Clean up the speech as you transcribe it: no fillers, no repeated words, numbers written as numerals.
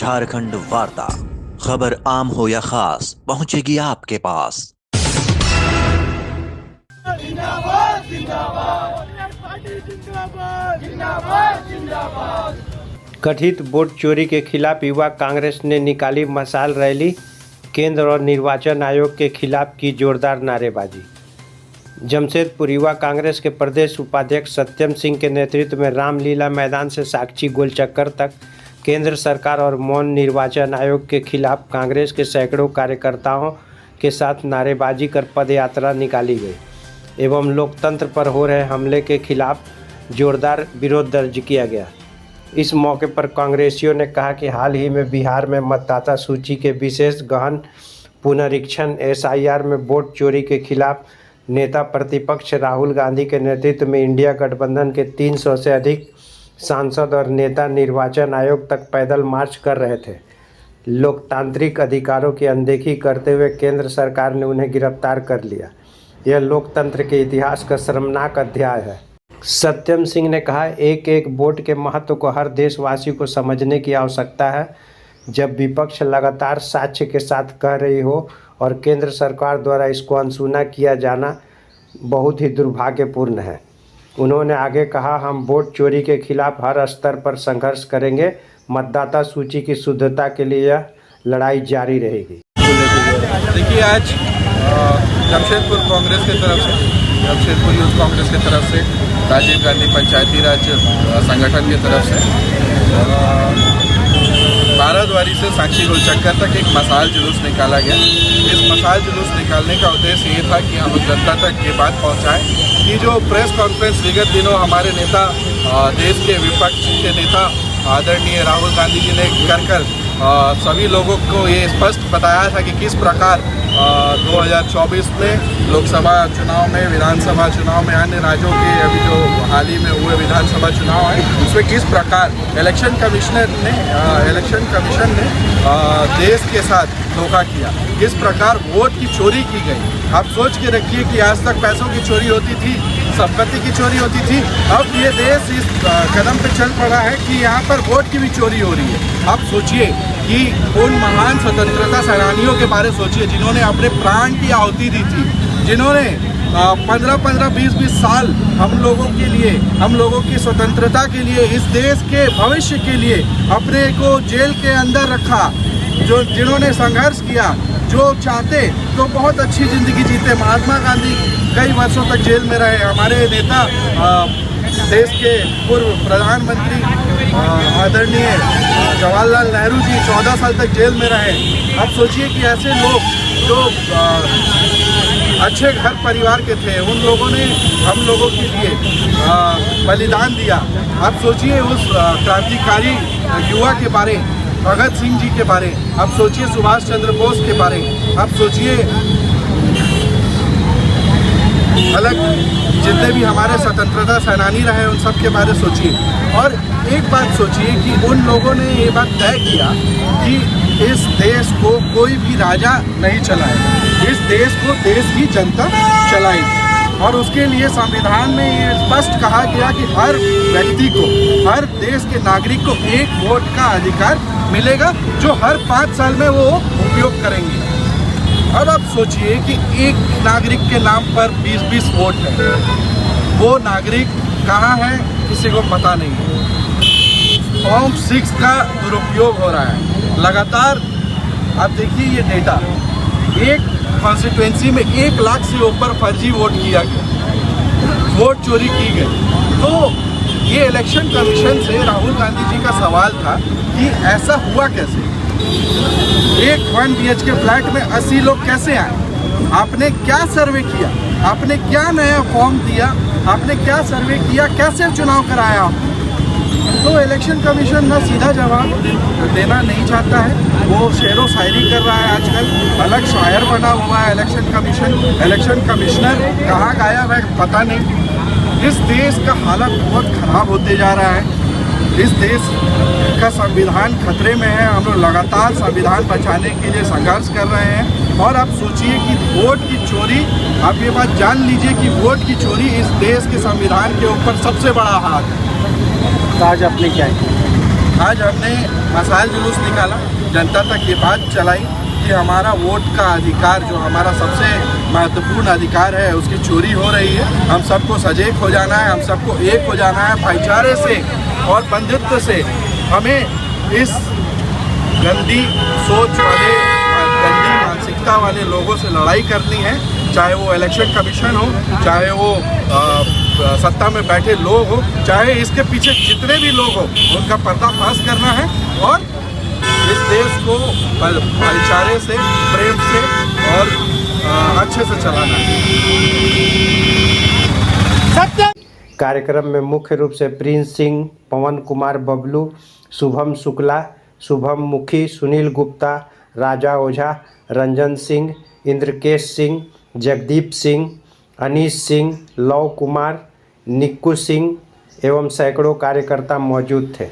झारखंड वार्ता, खबर आम हो या खास पहुंचेगी आपके पास। जिंदाबाद जिंदाबाद पार्टी जिंदाबाद जिंदाबाद जिंदाबाद। कथित वोट चोरी के खिलाफ युवा कांग्रेस ने निकाली मशाल रैली। केंद्र और निर्वाचन आयोग के खिलाफ की जोरदार नारेबाजी। जमशेदपुर युवा कांग्रेस के प्रदेश उपाध्यक्ष सत्यम सिंह के नेतृत्व में रामलीला मैदान से साक्षी गोलचक्कर तक केंद्र सरकार और मौन निर्वाचन आयोग के खिलाफ कांग्रेस के सैकड़ों कार्यकर्ताओं के साथ नारेबाजी कर पदयात्रा निकाली गई एवं लोकतंत्र पर हो रहे हमले के खिलाफ जोरदार विरोध दर्ज किया गया। इस मौके पर कांग्रेसियों ने कहा कि हाल ही में बिहार में मतदाता सूची के विशेष गहन पुनरीक्षण SIR में वोट चोरी के खिलाफ नेता प्रतिपक्ष राहुल गांधी के नेतृत्व में इंडिया गठबंधन के 300 से अधिक सांसद और नेता निर्वाचन आयोग तक पैदल मार्च कर रहे थे। लोकतांत्रिक अधिकारों की अनदेखी करते हुए केंद्र सरकार ने उन्हें गिरफ्तार कर लिया। यह लोकतंत्र के इतिहास का शर्मनाक अध्याय है। सत्यम सिंह ने कहा, एक एक वोट के महत्व को हर देशवासी को समझने की आवश्यकता है। जब विपक्ष लगातार साक्ष्य के साथ कह रही हो और केंद्र सरकार द्वारा इसको अनसुना किया जाना बहुत ही दुर्भाग्यपूर्ण है। उन्होंने आगे कहा, हम वोट चोरी के खिलाफ हर स्तर पर संघर्ष करेंगे। मतदाता सूची की शुद्धता के लिए यह लड़ाई जारी रहेगी। देखिए, आज जमशेदपुर कांग्रेस की तरफ से, जमशेदपुर यूथ कांग्रेस की तरफ से, राजीव गांधी पंचायती राज संगठन की तरफ से भारतवारी से साक्षी गोलचक्कर तक एक मशाल जुलूस निकाला गया। इस मशाल जुलूस निकालने का उद्देश्य ये था कि हम जनता तक ये बात पहुंचाएं कि जो प्रेस कॉन्फ्रेंस विगत दिनों हमारे नेता, देश के विपक्ष के नेता आदरणीय राहुल गांधी जी ने कर सभी लोगों को ये स्पष्ट बताया था कि किस प्रकार 2024 में लोकसभा चुनाव में, विधानसभा चुनाव में, अन्य राज्यों के अभी जो हाल ही में हुए विधानसभा चुनाव है उसमें किस प्रकार इलेक्शन कमीशन ने देश के साथ धोखा किया, किस प्रकार वोट की चोरी की गई। आप सोच के रखिए कि आज तक पैसों की चोरी होती थी, संपत्ति की चोरी होती थी, अब ये देश इस कदम पे चल पड़ा है कि यहाँ पर वोट की भी चोरी हो रही है। आप सोचिए कि उन महान स्वतंत्रता सेनानियों के बारे सोचिए जिन्होंने अपने प्राण की आहुति दी थी, जिन्होंने 15-15, 20-20 साल हम लोगों के लिए, हम लोगों की स्वतंत्रता के लिए, इस देश के भविष्य के लिए अपने को जेल के अंदर रखा, जिन्होंने संघर्ष किया, जो चाहते तो बहुत अच्छी ज़िंदगी जीते। महात्मा गांधी कई वर्षों तक जेल में रहे। हमारे नेता, देश के पूर्व प्रधानमंत्री आदरणीय जवाहरलाल नेहरू जी 14 साल तक जेल में रहे। अब सोचिए कि ऐसे लोग जो अच्छे घर परिवार के थे, उन लोगों ने हम लोगों के लिए बलिदान दिया। अब सोचिए उस क्रांतिकारी युवा के बारे, भगत सिंह जी के बारे, अब सोचिए सुभाष चंद्र बोस के बारे, अब सोचिए अलग जितने भी हमारे स्वतंत्रता सेनानी रहे उन सब के बारे सोचिए। और एक बात सोचिए कि उन लोगों ने ये बात तय किया कि इस देश को कोई भी राजा नहीं चलाएगा, इस देश को देश की जनता चलाएगी। और उसके लिए संविधान में ये स्पष्ट कहा गया कि हर व्यक्ति को, हर देश के नागरिक को एक वोट का अधिकार मिलेगा, जो हर 5 साल में वो उपयोग करेंगे। अब आप सोचिए कि एक नागरिक के नाम पर 20-20 वोट है। वो नागरिक कहाँ है किसी को पता नहीं है। फॉर्म 6 का दुरुपयोग हो रहा है लगातार। आप देखिए ये डेटा, एक कॉन्स्टिट्यूएंसी में 1 लाख से ऊपर फर्जी वोट किया गया, वोट चोरी की गई। तो ये इलेक्शन कमीशन से राहुल गांधी जी का सवाल था कि ऐसा हुआ कैसे। एक 1 BHK फ्लैट में 80 लोग कैसे आए? आपने क्या सर्वे किया? आपने क्या नया फॉर्म दिया? आपने क्या सर्वे किया? कैसे चुनाव कराया आपने? तो इलेक्शन कमीशन ना सीधा जवाब देना नहीं चाहता है, वो शेरो शायरी कर रहा है। आजकल अलग शायर बना हुआ है इलेक्शन कमीशन। इलेक्शन कमिश्नर कहाँ गायब है पता नहीं। इस देश का हालत बहुत ख़राब होते जा रहा है। इस देश का संविधान खतरे में है। हम लोग लगातार संविधान बचाने के लिए संघर्ष कर रहे हैं। और आप सोचिए कि वोट की चोरी, आप ये बात जान लीजिए कि वोट की चोरी इस देश के संविधान के ऊपर सबसे बड़ा हाथ है। तो आज आपने क्या किया? आज हमने मसाल जुलूस निकाला, जनता तक ये बात चलाई कि हमारा वोट का अधिकार, जो हमारा सबसे महत्वपूर्ण अधिकार है, उसकी चोरी हो रही है। हम सबको सजग हो जाना है, हम सबको एक हो जाना है, भाईचारे से और बंधुत्व से हमें इस गंदी सोच वाले, गंदी मानसिकता वाले लोगों से लड़ाई करनी है। चाहे वो इलेक्शन कमीशन हो, चाहे वो सत्ता में बैठे लोग हो, चाहे इसके पीछे जितने भी लोग हो, उनका पर्दाफाश करना है और इस देश को भाईचारे से, प्रेम से और अच्छे से चलाना है। कार्यक्रम में मुख्य रूप से प्रिंस सिंह, पवन कुमार बबलू, शुभम शुक्ला, शुभम मुखी, सुनील गुप्ता, राजा ओझा, रंजन सिंह, इंद्रकेश सिंह, जगदीप सिंह, अनीश सिंह, लव कुमार, निक्कू सिंह एवं सैकड़ों कार्यकर्ता मौजूद थे।